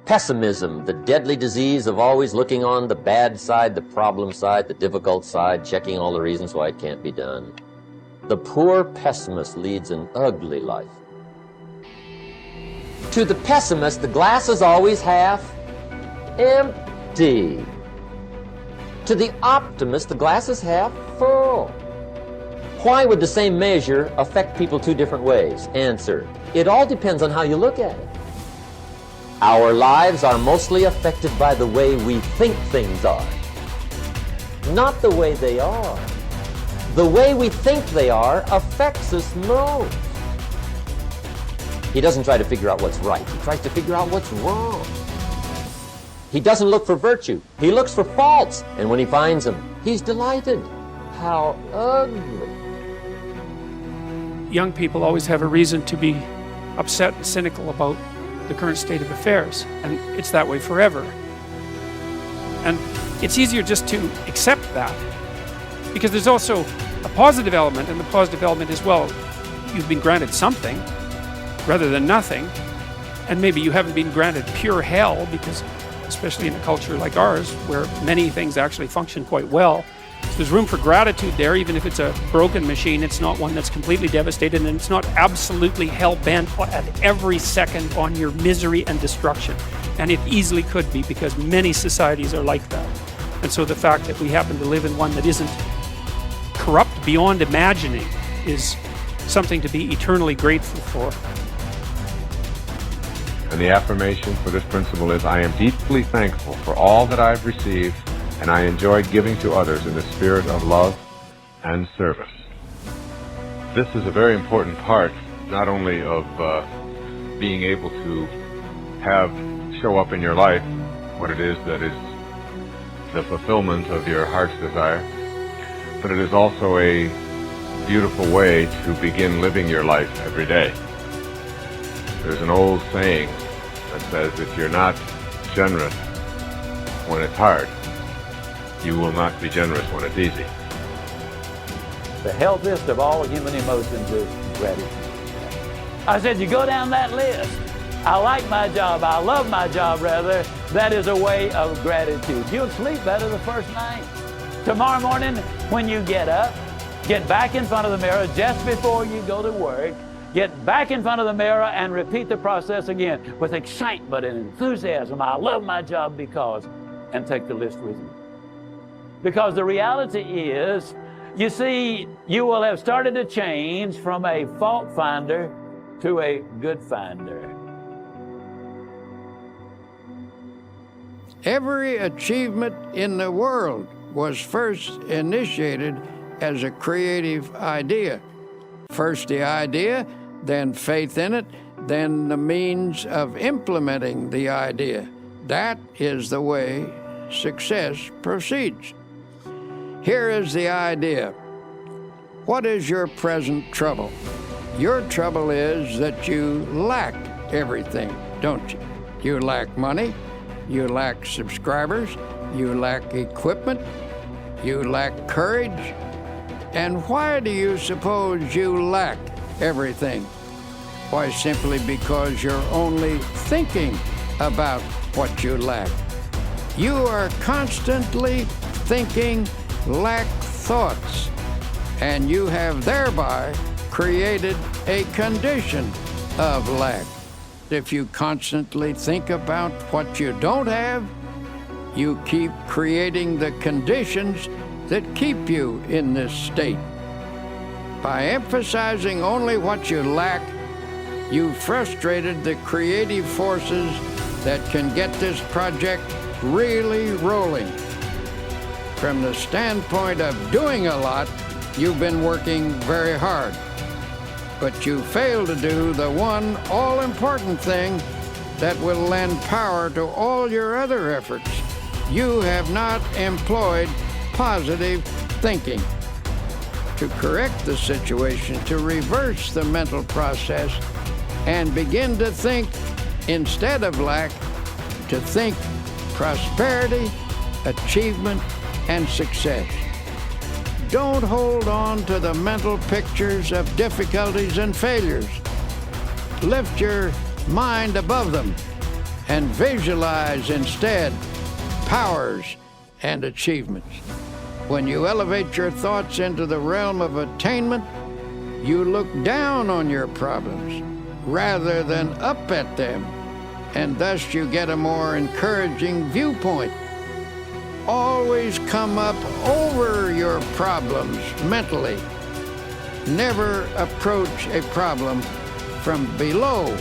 Pessimism, the deadly disease of always looking on the bad side, the problem side, the difficult side, checking all the reasons why it can't be done. The poor pessimist leads an ugly life. To the pessimist, the glass is always half empty. To the optimist, the glass is half full. Why would the same measure affect people two different ways? Answer: it all depends on how you look at it. Our lives are mostly affected by the way we think things are, not the way they are. The way we think they are affects us most. He doesn't try to figure out what's right. He tries to figure out what's wrong. He doesn't look for virtue. He looks for faults. And when he finds them, he's delighted. How ugly. Young people always have a reason to be upset and cynical about the current state of affairs, and it's that way forever. And it's easier just to accept that, because there's also a positive element, and the positive element is, well, you've been granted something rather than nothing, and maybe you haven't been granted pure hell, because especially in a culture like ours where many things actually function quite well, so there's room for gratitude there. Even if it's a broken machine, it's not one that's completely devastated, and it's not absolutely hell-bent at every second on your misery and destruction. And it easily could be, because many societies are like that. And so the fact that we happen to live in one that isn't corrupt beyond imagining is something to be eternally grateful for. And the affirmation for this principle is, I am deeply thankful for all that I've received, and I enjoy giving to others in the spirit of love and service. This is a very important part, not only of being able to show up in your life what it is that is the fulfillment of your heart's desire, but it is also a beautiful way to begin living your life every day. There's an old saying that says, if you're not generous when it's hard, you will not be generous when it's easy. The healthiest of all human emotions is gratitude. I said, you go down that list. I like my job. I love my job, rather. That is a way of gratitude. You'll sleep better the first night. Tomorrow morning, when you get up, get back in front of the mirror just before you go to work. Get back in front of the mirror and repeat the process again with excitement and enthusiasm. I love my job because, and take the list with you. Because the reality is, you see, you will have started to change from a fault finder to a good finder. Every achievement in the world was first initiated as a creative idea. First the idea, then faith in it, then the means of implementing the idea. That is the way success proceeds. Here is the idea. What is your present trouble? Your trouble is that you lack everything, don't you? You lack money, you lack subscribers, you lack equipment, you lack courage. And why do you suppose you lack everything? Why, simply because you're only thinking about what you lack. You are constantly thinking lack thoughts, and you have thereby created a condition of lack. If you constantly think about what you don't have, you keep creating the conditions that keep you in this state. By emphasizing only what you lack, you've frustrated the creative forces that can get this project really rolling. From the standpoint of doing a lot, you've been working very hard. But you fail to do the one all-important thing that will lend power to all your other efforts. You have not employed positive thinking. To correct the situation, to reverse the mental process, and begin to think, instead of lack, to think prosperity, achievement, and success. Don't hold on to the mental pictures of difficulties and failures. Lift your mind above them and visualize instead powers and achievements. When you elevate your thoughts into the realm of attainment, you look down on your problems rather than up at them, and thus you get a more encouraging viewpoint. Always come up over your problems mentally. Never approach a problem from below